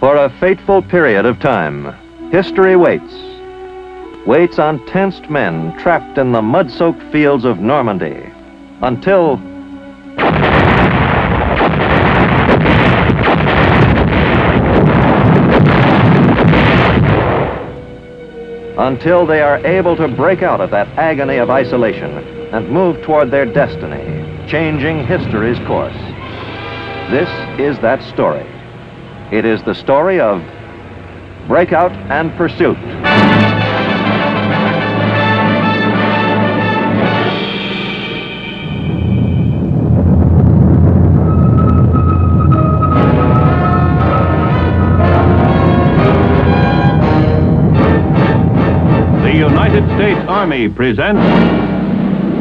For a fateful period of time, history waits. Waits on tensed men trapped in the mud-soaked fields of Normandy. Until they are able to break out of that agony of isolation and move toward their destiny, changing history's course. This is that story. It is the story of Breakout and Pursuit. The United States Army presents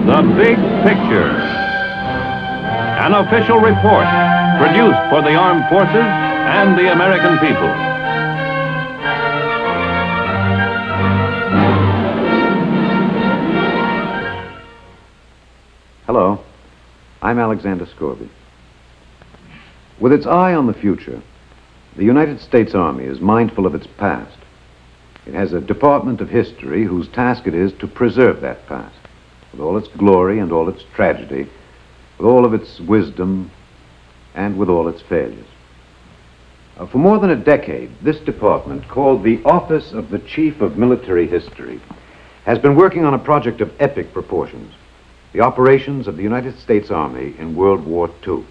The Big Picture, an official report produced for the armed forces and the American people. Hello, I'm Alexander Scorby. With its eye on the future, the United States Army is mindful of its past. It has a Department of History whose task it is to preserve that past, with all its glory and all its tragedy, with all of its wisdom and with all its failures. For more than a decade, this department, called the Office of the Chief of Military History, has been working on a project of epic proportions, the operations of the United States Army in World War II.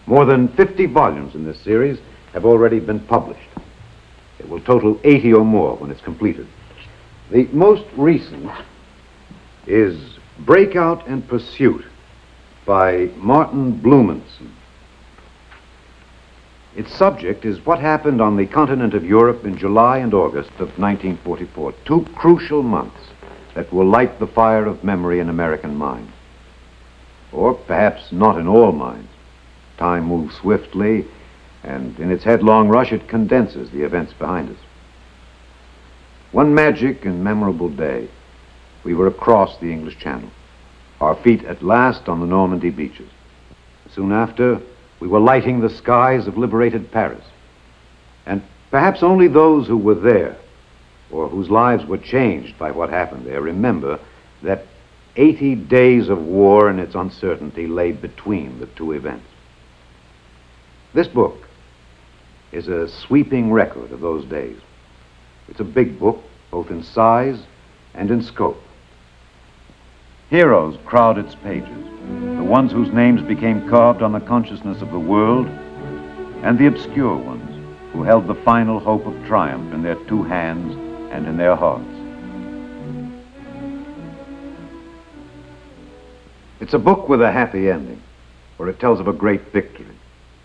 More than 50 volumes in this series have already been published. It will total 80 or more when it's completed. The most recent is Breakout and Pursuit by Martin Blumenson. Its subject is what happened on the continent of Europe in July and August of 1944, two crucial months that will light the fire of memory in American minds. Or perhaps not in all minds. Time moves swiftly, and in its headlong rush it condenses the events behind us. One magic and memorable day, we were across the English Channel, our feet at last on the Normandy beaches. Soon after, we were lighting the skies of liberated Paris. And perhaps only those who were there, or whose lives were changed by what happened there, remember that 80 days of war and its uncertainty lay between the two events. This book is a sweeping record of those days. It's a big book, both in size and in scope. Heroes crowd its pages, the ones whose names became carved on the consciousness of the world, and the obscure ones who held the final hope of triumph in their two hands and in their hearts. It's a book with a happy ending, where it tells of a great victory,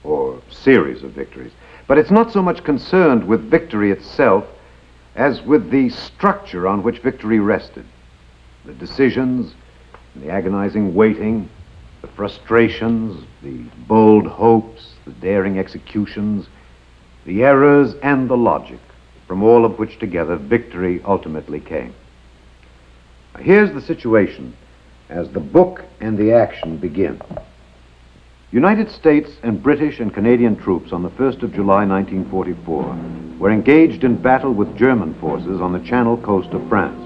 or series of victories. But it's not so much concerned with victory itself as with the structure on which victory rested. The decisions, the agonizing waiting, the frustrations, the bold hopes, the daring executions, the errors and the logic, from all of which together victory ultimately came. Here's the situation as the book and the action begin. United States and British and Canadian troops on the 1st of July 1944 were engaged in battle with German forces on the Channel coast of France.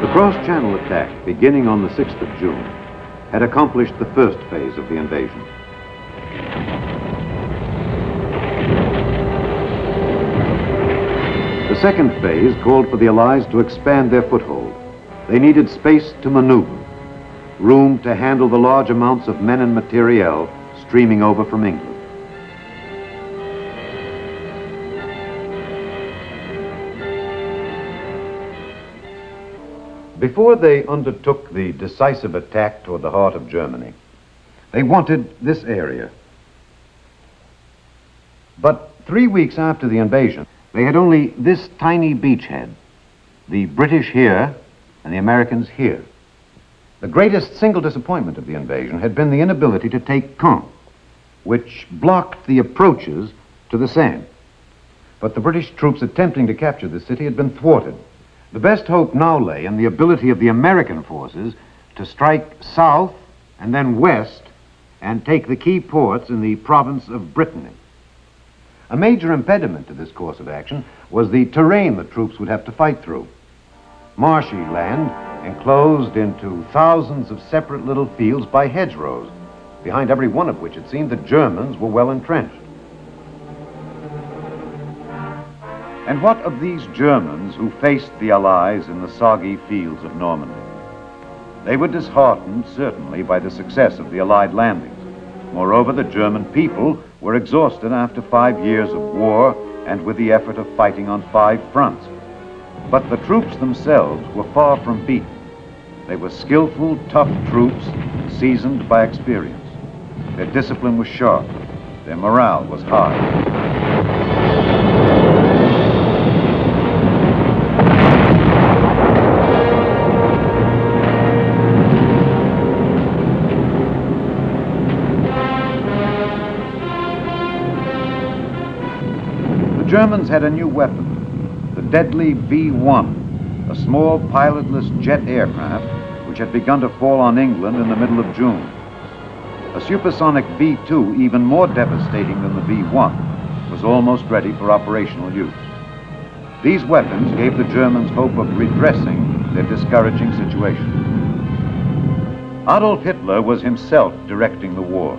The cross-channel attack, beginning on the 6th of June, had accomplished the first phase of the invasion. The second phase called for the Allies to expand their foothold. They needed space to maneuver, room to handle the large amounts of men and materiel streaming over from England. Before they undertook the decisive attack toward the heart of Germany, they wanted this area. But 3 weeks after the invasion, they had only this tiny beachhead, the British here and the Americans here. The greatest single disappointment of the invasion had been the inability to take Caen, which blocked the approaches to the Seine. But the British troops attempting to capture the city had been thwarted. The best hope now lay in the ability of the American forces to strike south and then west and take the key ports in the province of Brittany. A major impediment to this course of action was the terrain the troops would have to fight through. Marshy land enclosed into thousands of separate little fields by hedgerows, behind every one of which it seemed the Germans were well entrenched. And what of these Germans who faced the Allies in the soggy fields of Normandy? They were disheartened, certainly, by the success of the Allied landings. Moreover, the German people were exhausted after 5 years of war and with the effort of fighting on 5 fronts. But the troops themselves were far from beaten. They were skillful, tough troops, seasoned by experience. Their discipline was sharp. Their morale was high. The Germans had a new weapon, the deadly V-1, a small pilotless jet aircraft which had begun to fall on England in the middle of June. A supersonic V-2, even more devastating than the V-1, was almost ready for operational use. These weapons gave the Germans hope of redressing their discouraging situation. Adolf Hitler was himself directing the war.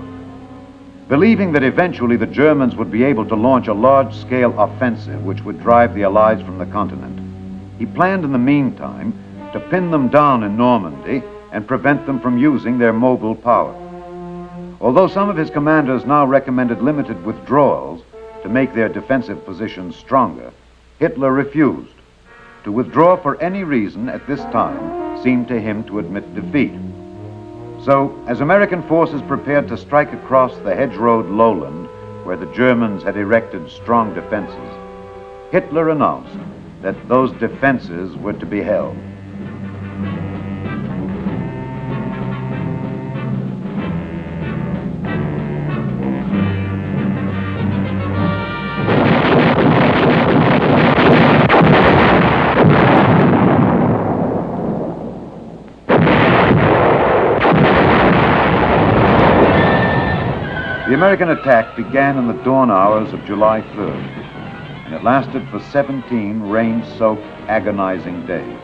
Believing that eventually the Germans would be able to launch a large-scale offensive which would drive the Allies from the continent, he planned in the meantime to pin them down in Normandy and prevent them from using their mobile power. Although some of his commanders now recommended limited withdrawals to make their defensive positions stronger, Hitler refused. To withdraw for any reason at this time seemed to him to admit defeat. So, as American forces prepared to strike across the hedge-rowed lowland where the Germans had erected strong defenses, Hitler announced that those defenses were to be held. The American attack began in the dawn hours of July 3rd, and it lasted for 17 rain-soaked, agonizing days.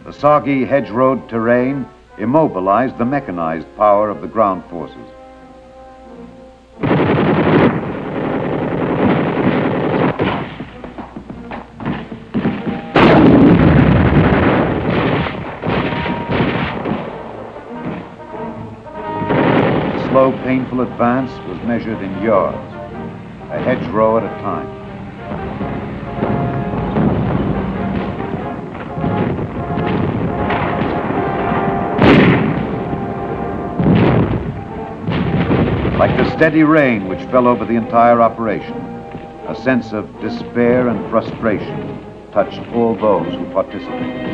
The soggy hedge-road terrain immobilized the mechanized power of the ground forces. Slow, painful advance was measured in yards, a hedgerow at a time. Like the steady rain which fell over the entire operation, a sense of despair and frustration touched all those who participated.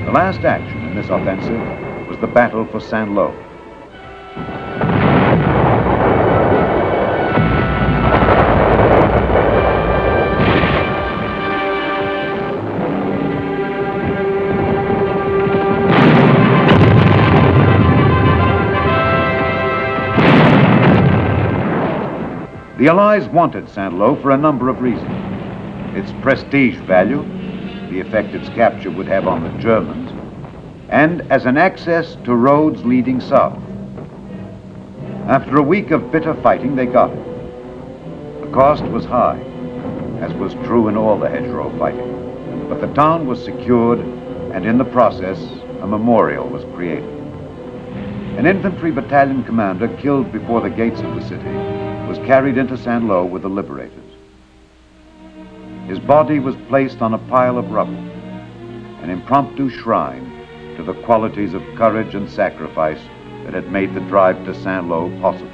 The last action in this offensive was the battle for Saint-Lô. The Allies wanted Saint-Lô for a number of reasons. Its prestige value, the effect its capture would have on the Germans, and as an access to roads leading south. After a week of bitter fighting, they got it. The cost was high, as was true in all the hedgerow fighting, but the town was secured, and in the process, a memorial was created. An infantry battalion commander killed before the gates of the city was carried into Saint-Lô with the liberators. his body was placed on a pile of rubble, an impromptu shrine to the qualities of courage and sacrifice that had made the drive to Saint-Lô possible.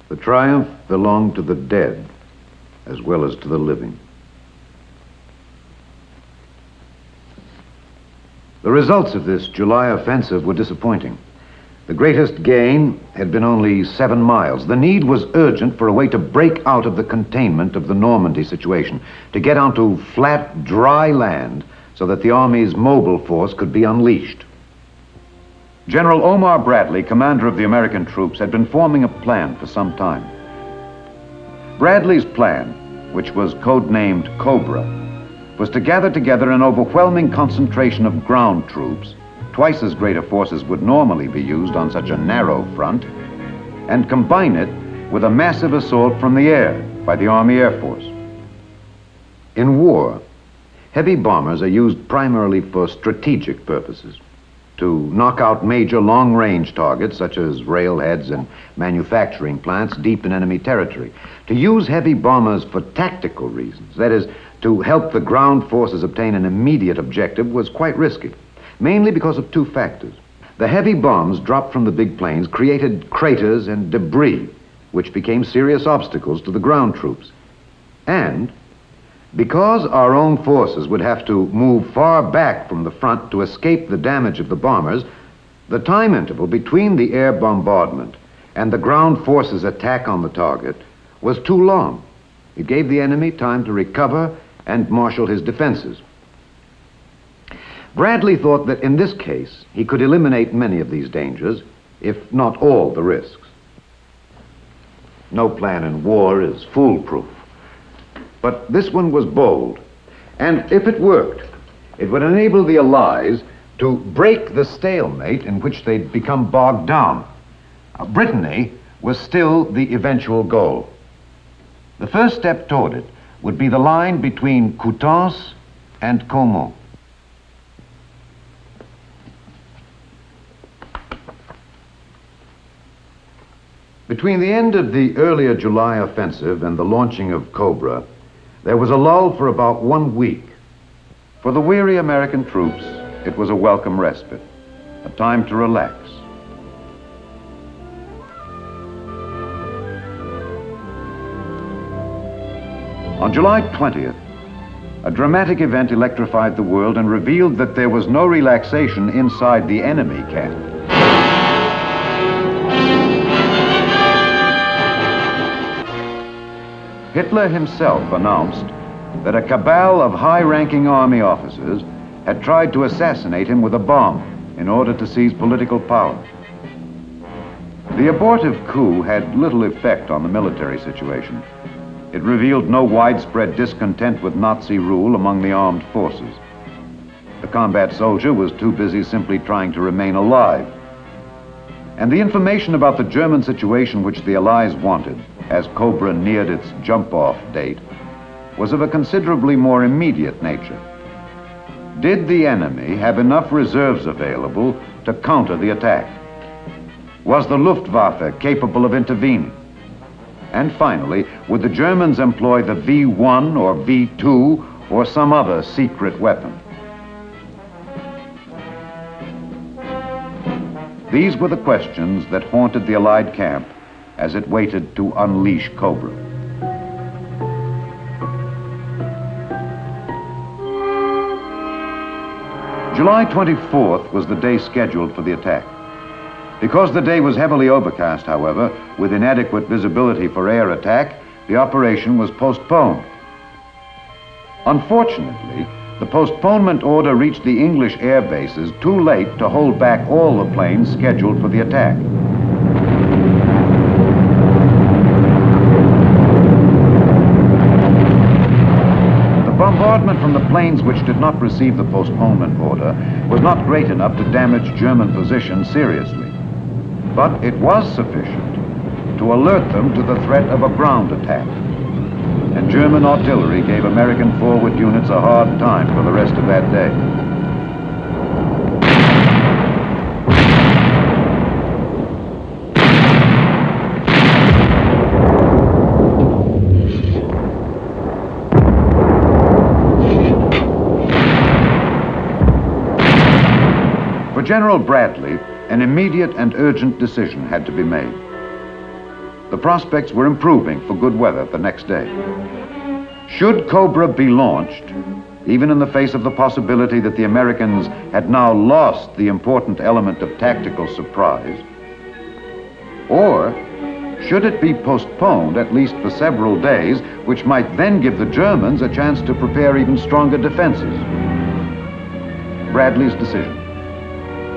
The triumph belonged to the dead as well as to the living. The results of this July offensive were disappointing. The greatest gain had been only 7 miles. The need was urgent for a way to break out of the containment of the Normandy situation, to get onto flat, dry land so that the Army's mobile force could be unleashed. General Omar Bradley, commander of the American troops, had been forming a plan for some time. Bradley's plan, which was codenamed Cobra, was to gather together an overwhelming concentration of ground troops, twice as great a force as would normally be used on such a narrow front, and combine it with a massive assault from the air by the Army Air Force. In war, heavy bombers are used primarily for strategic purposes, to knock out major long-range targets such as railheads and manufacturing plants deep in enemy territory. To use heavy bombers for tactical reasons, that is, to help the ground forces obtain an immediate objective, was quite risky, mainly because of 2 factors. The heavy bombs dropped from the big planes created craters and debris, which became serious obstacles to the ground troops. And because our own forces would have to move far back from the front to escape the damage of the bombers, the time interval between the air bombardment and the ground forces' attack on the target was too long. It gave the enemy time to recover and marshal his defenses. Bradley thought that in this case he could eliminate many of these dangers, if not all the risks. No plan in war is foolproof, but this one was bold, and if it worked, it would enable the Allies to break the stalemate in which they'd become bogged down. Brittany was still the eventual goal. The first step toward it would be the line between Coutances and Caumont. Between the end of the earlier July offensive and the launching of Cobra, there was a lull for about 1 week. For the weary American troops, it was a welcome respite, a time to relax. On July 20th, a dramatic event electrified the world and revealed that there was no relaxation inside the enemy camp. Hitler himself announced that a cabal of high-ranking army officers had tried to assassinate him with a bomb in order to seize political power. The abortive coup had little effect on the military situation. It revealed no widespread discontent with Nazi rule among the armed forces. The combat soldier was too busy simply trying to remain alive. And the information about the German situation which the Allies wanted, as Cobra neared its jump-off date, was of a considerably more immediate nature. Did the enemy have enough reserves available to counter the attack? Was the Luftwaffe capable of intervening? And finally, would the Germans employ the V-1 or V-2 or some other secret weapon? These were the questions that haunted the Allied camp as it waited to unleash Cobra. July 24th was the day scheduled for the attack. Because the day was heavily overcast, however, with inadequate visibility for air attack, the operation was postponed. Unfortunately, the postponement order reached the English air bases too late to hold back all the planes scheduled for the attack. The bombardment from the planes which did not receive the postponement order was not great enough to damage German positions seriously. But it was sufficient to alert them to the threat of a ground attack. And German artillery gave American forward units a hard time for the rest of that day. General Bradley, an immediate and urgent decision had to be made. The prospects were improving for good weather the next day. Should Cobra be launched, even in the face of the possibility that the Americans had now lost the important element of tactical surprise? Or should it be postponed at least for several days, which might then give the Germans a chance to prepare even stronger defenses? Bradley's decision.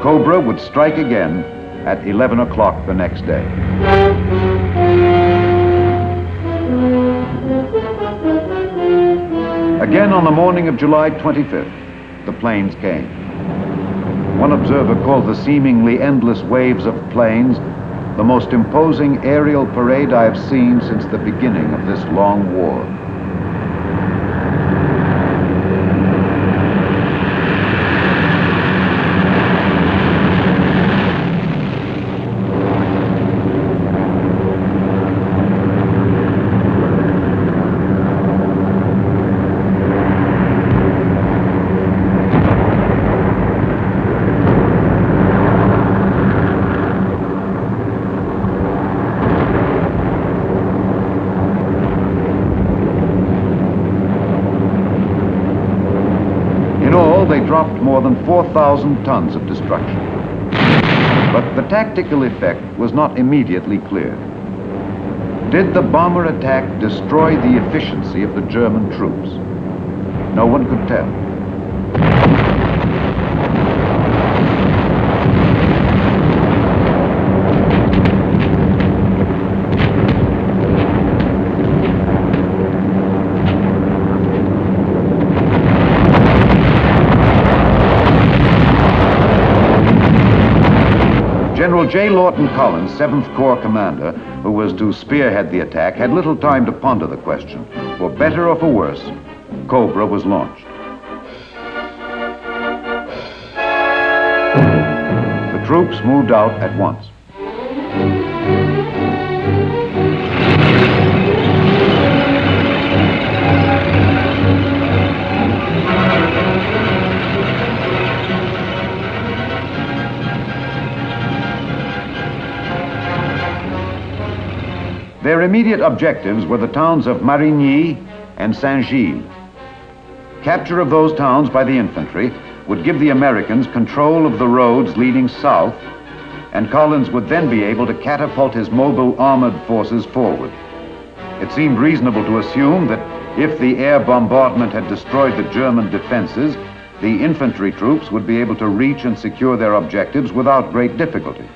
Cobra would strike again at 11 o'clock the next day. Again on the morning of July 25th, the planes came. One observer called the seemingly endless waves of planes the most imposing aerial parade I have seen since the beginning of this long war. They dropped more than 4,000 tons of destruction. But the tactical effect was not immediately clear. Did the bomber attack destroy the efficiency of the German troops? No one could tell. General J. Lawton Collins, 7th Corps commander, who was to spearhead the attack, had little time to ponder the question. For better or for worse, Cobra was launched. The troops moved out at once. Their immediate objectives were the towns of Marigny and Saint-Gilles. Capture of those towns by the infantry would give the Americans control of the roads leading south, and Collins would then be able to catapult his mobile armored forces forward. It seemed reasonable to assume that if the air bombardment had destroyed the German defenses, the infantry troops would be able to reach and secure their objectives without great difficulty.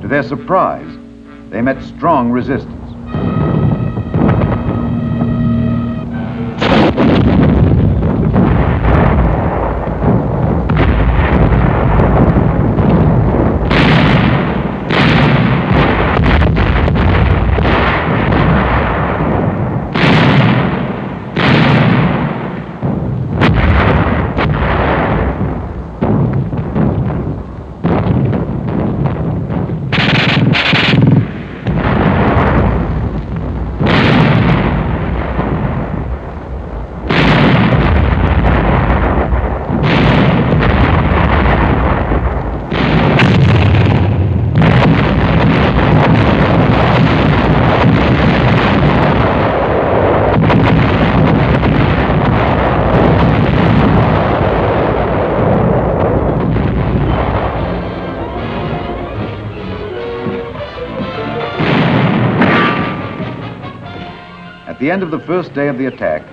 To their surprise, they met strong resistance. At the end of the first day of the attack,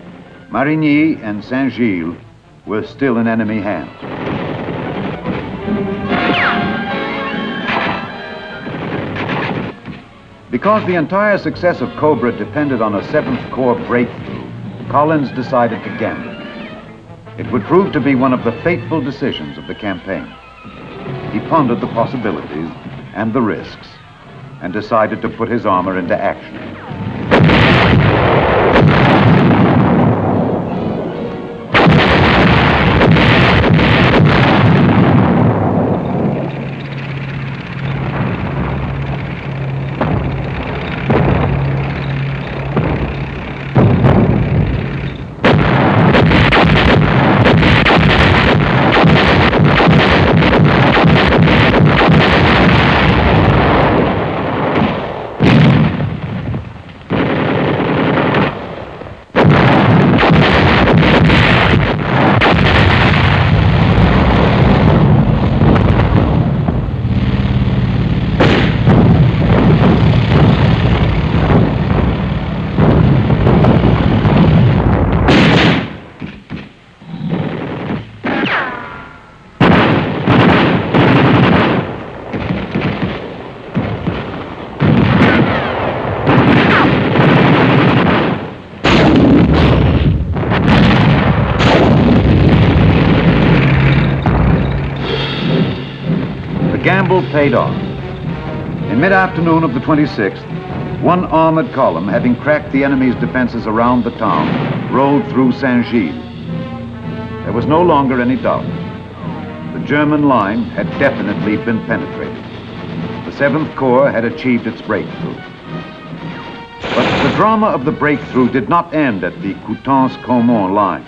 Marigny and Saint-Gilles were still in enemy hands. Because the entire success of Cobra depended on a 7th Corps breakthrough, Collins decided to gamble. It would prove to be one of the fateful decisions of the campaign. He pondered the possibilities and the risks and decided to put his armor into action. gamble paid off. In mid-afternoon of the 26th, one armored column, having cracked the enemy's defenses around the town, rode through Saint-Gilles. There was no longer any doubt. The German line had definitely been penetrated. The 7th Corps had achieved its breakthrough. But the drama of the breakthrough did not end at the Coutances-Caumont line.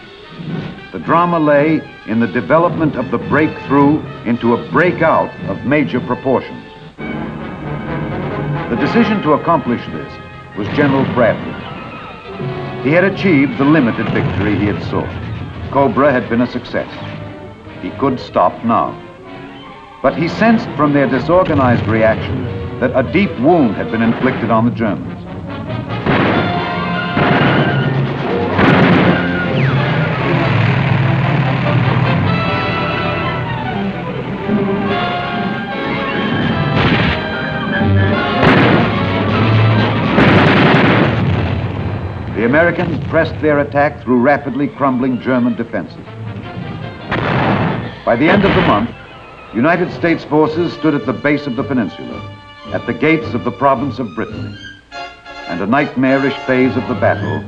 The drama lay in the development of the breakthrough into a breakout of major proportions. The decision to accomplish this was General Bradley's. He had achieved the limited victory he had sought. Cobra had been a success. He could stop now. But he sensed from their disorganized reaction that a deep wound had been inflicted on the Germans. The Americans pressed their attack through rapidly crumbling German defenses. By the end of the month, United States forces stood at the base of the peninsula, at the gates of the province of Brittany. And a nightmarish phase of the battle,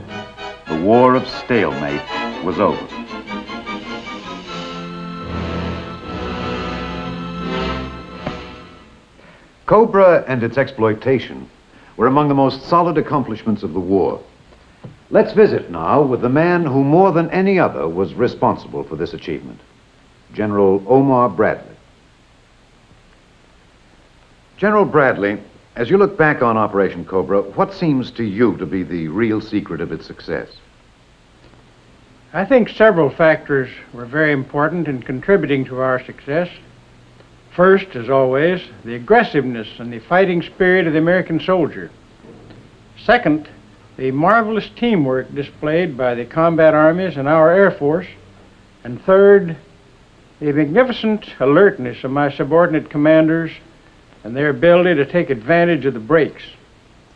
the war of stalemate, was over. Cobra and its exploitation were among the most solid accomplishments of the war. Let's visit now with the man who more than any other was responsible for this achievement, General Omar Bradley. General Bradley, as you look back on Operation Cobra, what seems to you to be the real secret of its success? I think several factors were very important in contributing to our success. First, as always, the aggressiveness and the fighting spirit of the American soldier. Second, the marvelous teamwork displayed by the combat armies and our Air Force. And third, the magnificent alertness of my subordinate commanders and their ability to take advantage of the breaks.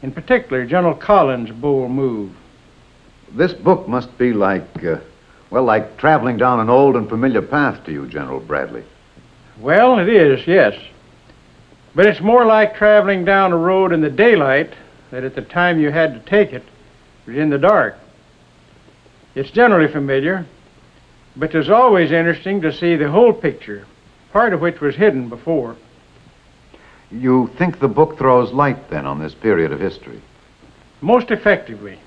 In particular, General Collins' bold move. This book must be like traveling down an old and familiar path to you, General Bradley. Well, it is, yes. But it's more like traveling down a road in the daylight that at the time you had to take it was in the dark. It's generally familiar, but it's always interesting to see the whole picture, part of which was hidden before. You think the book throws light, then, on this period of history? Most effectively.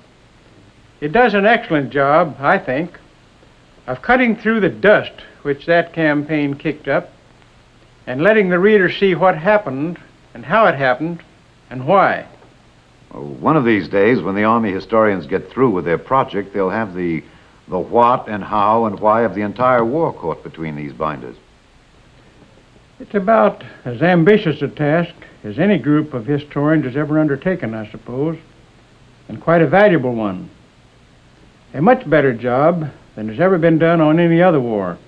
It does an excellent job, I think, of cutting through the dust which that campaign kicked up and letting the reader see what happened and how it happened and why. Well, one of these days, when the Army historians get through with their project, they'll have the what and how and why of the entire war caught between these binders. It's about as ambitious a task as any group of historians has ever undertaken, I suppose, and quite a valuable one. A much better job than has ever been done on any other war.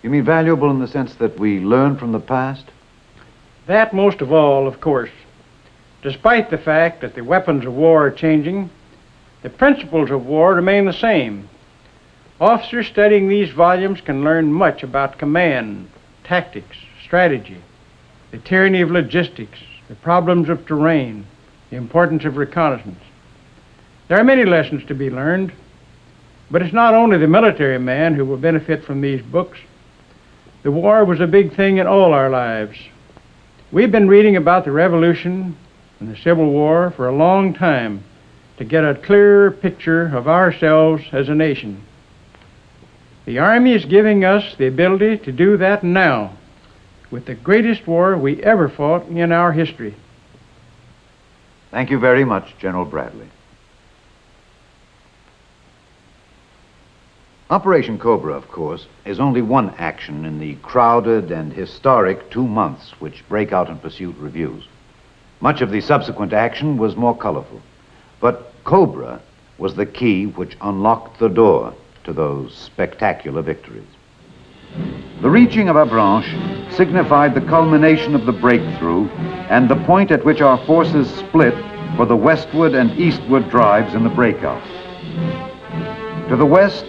You mean valuable in the sense that we learn from the past? That most of all, of course. Despite the fact that the weapons of war are changing, the principles of war remain the same. Officers studying these volumes can learn much about command, tactics, strategy, the tyranny of logistics, the problems of terrain, the importance of reconnaissance. There are many lessons to be learned, but it's not only the military man who will benefit from these books. The war was a big thing in all our lives. We've been reading about the Revolution and the Civil War for a long time to get a clearer picture of ourselves as a nation. The Army is giving us the ability to do that now with the greatest war we ever fought in our history. Thank you very much, General Bradley. Operation Cobra, of course, is only one action in the crowded and historic 2 months which Breakout and Pursuit reviews. Much of the subsequent action was more colorful, but Cobra was the key which unlocked the door to those spectacular victories. The reaching of Avranches signified the culmination of the breakthrough and the point at which our forces split for the westward and eastward drives in the Breakout. To the west,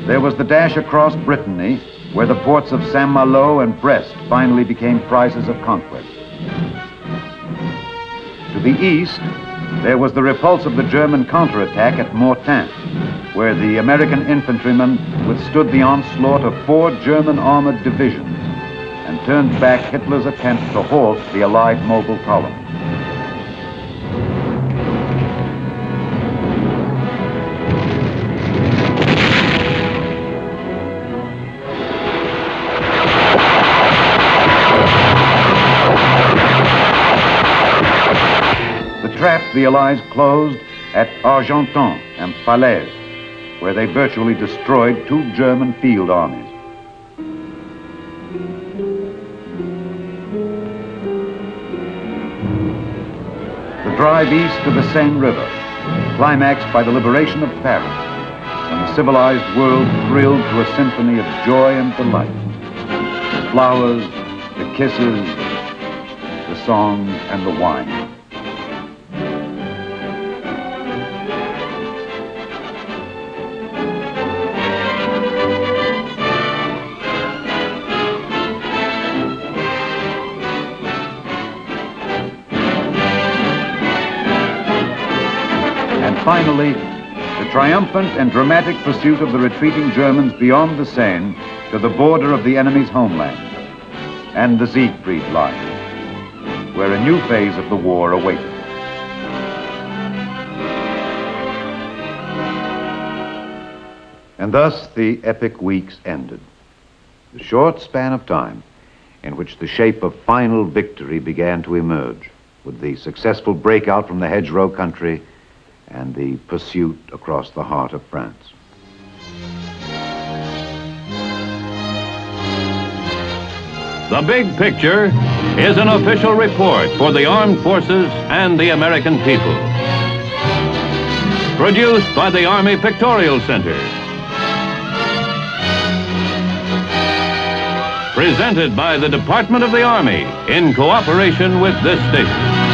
there was the dash across Brittany, where the ports of Saint-Malo and Brest finally became prizes of conquest. To the east, there was the repulse of the German counterattack at Mortain, where the American infantrymen withstood the onslaught of 4 German armored divisions and turned back Hitler's attempt to halt the Allied mobile column. The trap the Allies closed at Argenton and Falaise, where they virtually destroyed 2 German field armies. The drive east to the Seine River, climaxed by the liberation of Paris, and the civilized world thrilled to a symphony of joy and delight. The flowers, the kisses, the songs, and the wine. Finally, the triumphant and dramatic pursuit of the retreating Germans beyond the Seine to the border of the enemy's homeland, and the Siegfried Line, where a new phase of the war awaited. And thus the epic weeks ended. The short span of time in which the shape of final victory began to emerge, with the successful breakout from the hedgerow country and the pursuit across the heart of France. The Big Picture is an official report for the armed forces and the American people. Produced by the Army Pictorial Center. Presented by the Department of the Army in cooperation with this station.